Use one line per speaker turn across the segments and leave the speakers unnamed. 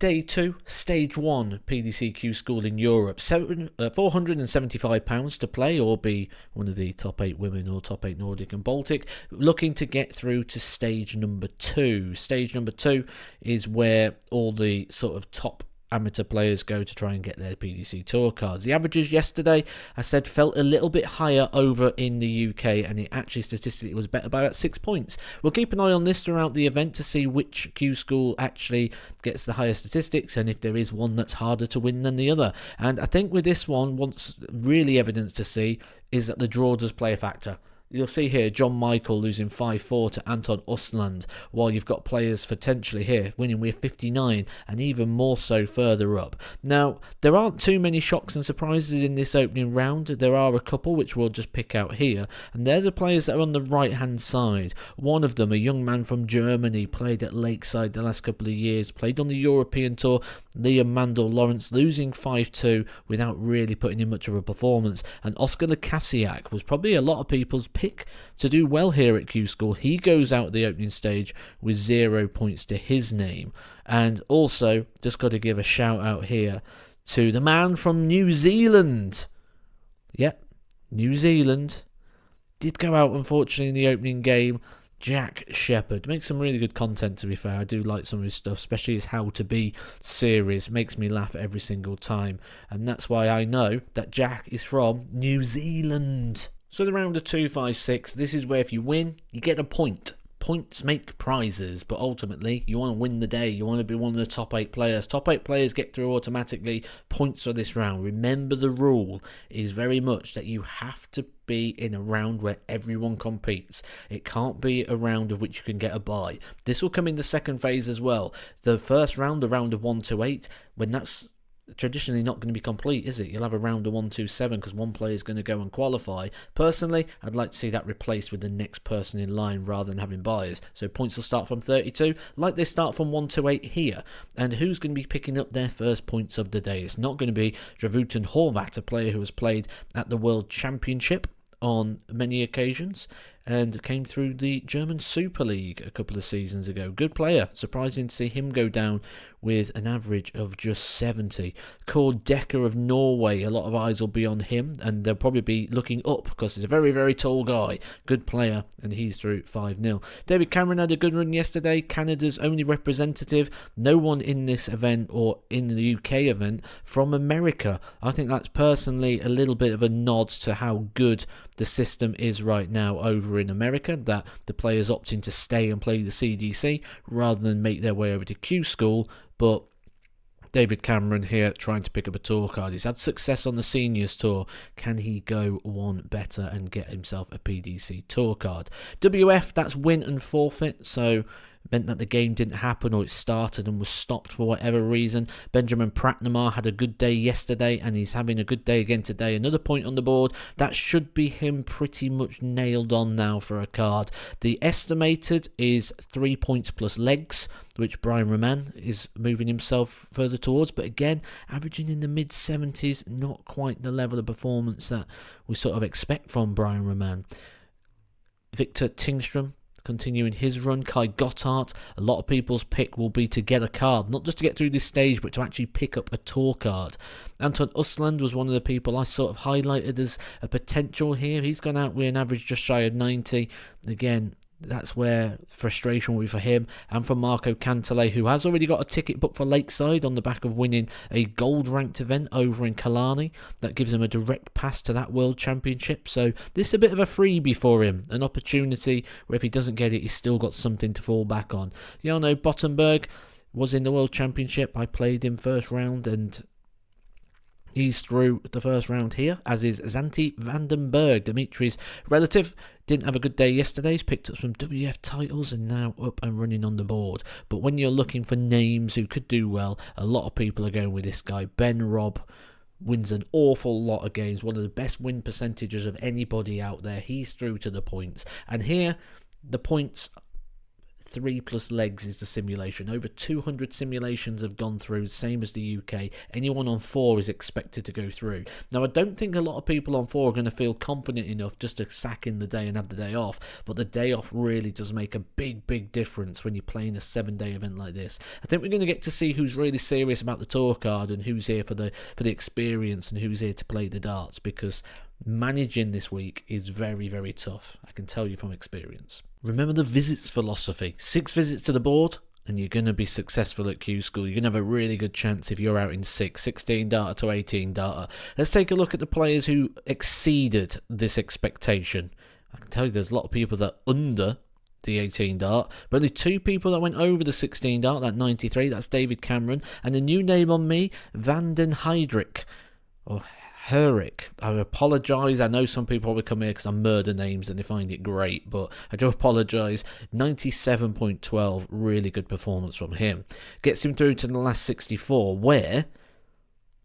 Day 2, Stage 1, PDCQ School in Europe. £475 to play or be one of the top 8 women or top 8 Nordic and Baltic. Looking to get through to Stage number 2. Stage number 2 is where all the sort of top amateur players go to try and get their PDC Tour cards. The averages yesterday, I said, felt a little bit higher over in the UK, and it actually statistically was better by about 6 points. We'll keep an eye on this throughout the event to see which Q school actually gets the higher statistics and if there is one that's harder to win than the other. And I think with this one, what's really evidence to see is that the draw does play a factor. You'll see here John Michael losing 5-4 to Anton Östland, while you've got players potentially here winning with 59 and even more so further up. Now, there aren't too many shocks and surprises in this opening round. There are a couple which we'll just pick out here, and they're the players that are on the right hand side. One of them, a young man from Germany, played at Lakeside the last couple of years, played on the European Tour, Liam Mandel Lawrence, losing 5-2 without really putting in much of a performance. And Oscar Lukasiak was probably a lot of people's pick to do well here at Q School. He goes out at the opening stage with 0 points to his name. And also, just got to give a shout out here to the man from New Zealand. Yep, New Zealand did go out, unfortunately, in the opening game. Jack Shepherd makes some really good content, to be fair. I do like some of his stuff, especially his How to Be series. Makes me laugh every single time, and that's why I know that Jack is from New Zealand. So the round of 2, 5, 6, this is where if you win, you get a point. Points make prizes, but ultimately you want to win the day. You want to be one of the top 8 players. Top 8 players get through automatically. Points for this round. Remember, the rule is very much that you have to be in a round where everyone competes. It can't be a round of which you can get a bye. This will come in the second phase as well. The first round, the round of 1 to 8, when that's traditionally not going to be complete, is it? You'll have a round of 1, 2, 7 because one player is going to go and qualify. Personally, I'd like to see that replaced with the next person in line rather than having buyers. So points will start from 32, like they start from 1 to 8 here. And who's going to be picking up their first points of the day? It's not going to be Dravutin Horvat, a player who has played at the World Championship on many occasions and came through the German Super League a couple of seasons ago. Good player. Surprising to see him go down with an average of just 70. Cord Decker of Norway, a lot of eyes will be on him, and they'll probably be looking up because he's a very, very tall guy. Good player, and he's through 5-0. David Cameron had a good run yesterday. Canada's only representative. No one in this event or in the UK event from America. I think that's personally a little bit of a nod to how good the system is right now over in America, that the players opting to stay and play the CDC rather than make their way over to Q School. But David Cameron here trying to pick up a tour card. He's had success on the Seniors Tour. Can he go one better and get himself a PDC tour card? WF, that's win and forfeit, so meant that the game didn't happen or it started and was stopped for whatever reason. Benjamin Pratnamar had a good day yesterday and he's having a good day again today. Another point on the board. That should be him pretty much nailed on now for a card. The estimated is 3 points plus legs, which Brian Roman is moving himself further towards, but again, averaging in the mid-70s, not quite the level of performance that we sort of expect from Brian Roman. Victor Tingstrom continuing his run. Kai Gotthard, a lot of people's pick will be to get a card, not just to get through this stage, but to actually pick up a tour card. Anton Östland was one of the people I sort of highlighted as a potential here. He's gone out with an average just shy of 90. Again, that's where frustration will be for him and for Marco Cantelé, who has already got a ticket booked for Lakeside on the back of winning a gold-ranked event over in Killarney. That gives him a direct pass to that World Championship. So this is a bit of a freebie for him, an opportunity where if he doesn't get it, he's still got something to fall back on. Jarno Bottenberg was in the World Championship. I played him first round and he's through the first round here, as is Zanti Vandenberg, Dimitri's relative. Didn't have a good day yesterday. He's picked up some WF titles and now up and running on the board. But when you're looking for names who could do well, a lot of people are going with this guy. Ben Robb wins an awful lot of games. One of the best win percentages of anybody out there. He's through to the points. And here, the points 3+ legs is the simulation. Over 200 simulations have gone through, same as the UK. Anyone on 4 is expected to go through. Now, I don't think a lot of people on 4 are going to feel confident enough just to sack in the day and have the day off, but the day off really does make a big difference when you're playing a 7-day event like this. I think we're going to get to see who's really serious about the tour card and who's here for the experience and who's here to play the darts, because managing this week is very tough. I can tell you from experience. Remember the visits philosophy. 6 visits to the board and you're going to be successful at Q School. You're going to have a really good chance if you're out in 16 data to 18 data. Let's take a look at the players who exceeded this expectation. I can tell you there's a lot of people that under the 18 dart, but only 2 people that went over the 16 dart, that 93, that's David Cameron, and a new name on me, Van den Heydrich, or Herrick. I apologise. I know some people probably come here because I murder names and they find it great, but I do apologise. 97.12, really good performance from him. Gets him through to the last 64, where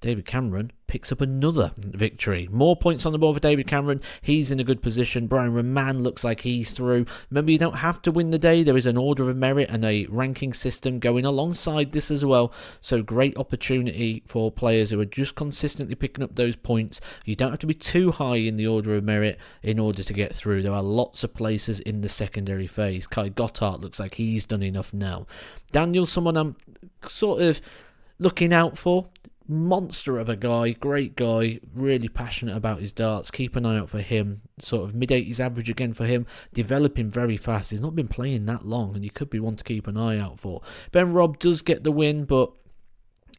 David Cameron picks up another victory. More points on the board for David Cameron. He's in a good position. Brian Raman looks like he's through. Remember, you don't have to win the day. There is an order of merit and a ranking system going alongside this as well. So great opportunity for players who are just consistently picking up those points. You don't have to be too high in the order of merit in order to get through. There are lots of places in the secondary phase. Kai Gotthardt looks like he's done enough now. Daniel, someone I'm sort of looking out for. Monster of a guy, great guy, really passionate about his darts. Keep an eye out for him. Sort of mid-80s average again for him, developing very fast. He's not been playing that long and you could be one to keep an eye out for. Ben Robb does get the win, but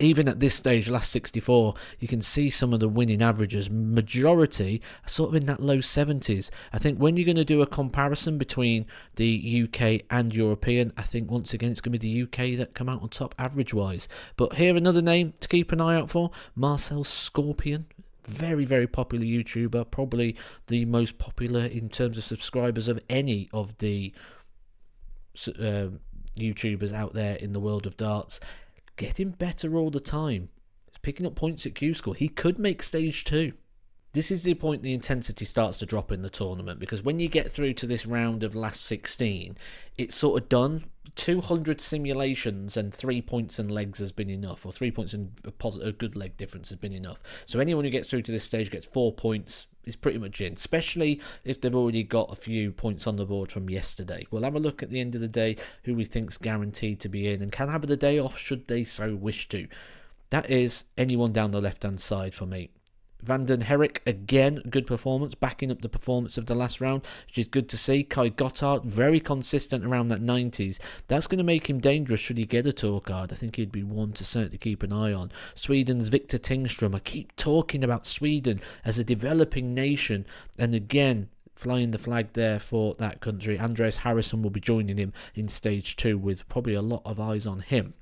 even at this stage, last 64, you can see some of the winning averages. Majority are sort of in that low 70s. I think when you're going to do a comparison between the UK and European, I think once again it's going to be the UK that come out on top average-wise. But here another name to keep an eye out for, Marcel Scorpion. Very popular YouTuber, probably the most popular in terms of subscribers of any of the YouTubers out there in the world of darts. Getting better all the time. He's picking up points at Q School. He could make stage 2. This is the point the intensity starts to drop in the tournament, because when you get through to this round of last 16, it's sort of done. 200 simulations and 3 points and legs has been enough, or 3 points and a good leg difference has been enough. So anyone who gets through to this stage gets 4 points, is pretty much in, especially if they've already got a few points on the board from yesterday. We'll have a look at the end of the day who we think's guaranteed to be in and can have the day off should they so wish to. That is anyone down the left hand side for me. Van den Heydrich, again, good performance, backing up the performance of the last round, which is good to see. Kai Gotthardt, very consistent around that 90s. That's going to make him dangerous should he get a tour card. I think he'd be one to certainly keep an eye on. Sweden's Victor Tingström. I keep talking about Sweden as a developing nation, and again, flying the flag there for that country. Andreas Harrison will be joining him in stage 2 with probably a lot of eyes on him.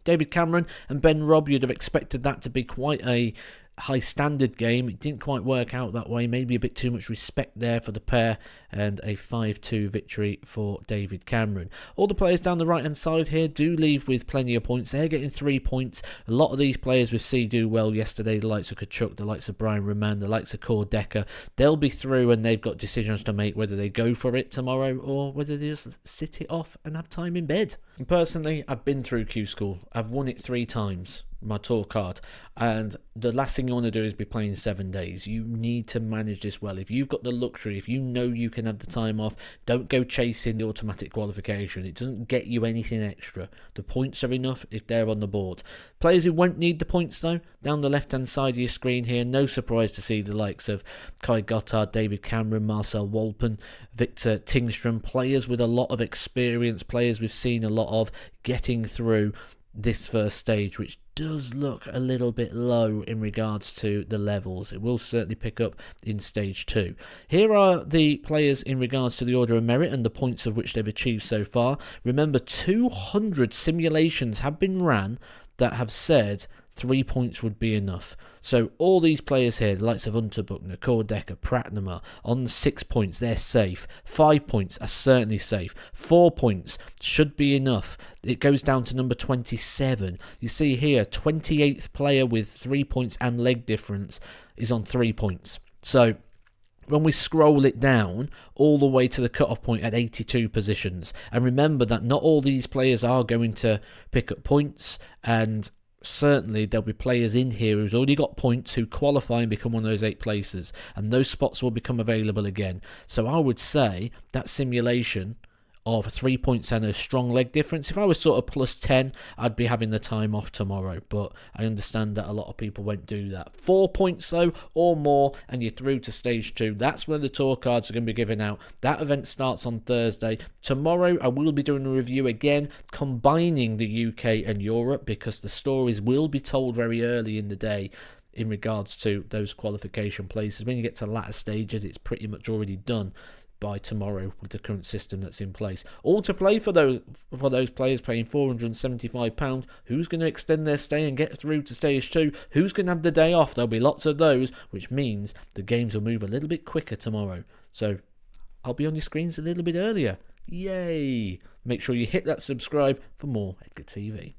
David Cameron and Ben Robb, you'd have expected that to be quite a high standard game. It didn't quite work out that way. Maybe a bit too much respect there for the pair, and a 5-2 victory for David Cameron. All the players down the right hand side here do leave with plenty of points. They're getting 3 points. A lot of these players with C do well yesterday. The likes of Kachuk, the likes of Brian Raman, the likes of Core Decker. They'll be through and they've got decisions to make whether they go for it tomorrow or whether they just sit it off and have time in bed. And personally, I've been through Q School. I've won it 3 times. My tour card, and the last thing you want to do is be playing 7 days. You need to manage this well. If you've got the luxury, if you know you can have the time off, don't go chasing the automatic qualification. It doesn't get you anything extra. The points are enough if they're on the board. Players who won't need the points though, down the left hand side of your screen here, no surprise to see the likes of Kai Gotthardt, David Cameron, Marcel Wolpen, Victor Tingström, players with a lot of experience, players we've seen a lot of getting through this first stage, which does look a little bit low in regards to the levels. It will certainly pick up in stage 2. Here are the players in regards to the order of merit and the points of which they've achieved so far. Remember, 200 simulations have been ran that have said 3 points would be enough. So all these players here, the likes of Unterbuchner, Core Decker, Pratnama, on 6 points, they're safe. 5 points are certainly safe. 4 points should be enough. It goes down to number 27. You see here, 28th player with 3 points and leg difference is on 3 points. So when we scroll it down all the way to the cut-off point at 82 positions. And remember that not all these players are going to pick up points, and certainly there'll be players in here who's already got points who qualify and become one of those 8 places, and those spots will become available again. So I would say that simulation of 3 points and a strong leg difference, if I was sort of plus 10, I'd be having the time off tomorrow, but I understand that a lot of people won't do that. 4 points though or more and you're through to stage 2. That's when the tour cards are going to be given out. That event starts on Thursday. Tomorrow I will be doing a review again, combining the UK and Europe, because the stories will be told very early in the day in regards to those qualification places. When you get to latter stages, it's pretty much already done by tomorrow with the current system that's in place. All to play for those players paying £475. Who's going to extend their stay and get through to stage 2? Who's going to have the day off? There'll be lots of those, which means the games will move a little bit quicker tomorrow. So I'll be on your screens a little bit earlier. Yay! Make sure you hit that subscribe for more Edgar TV.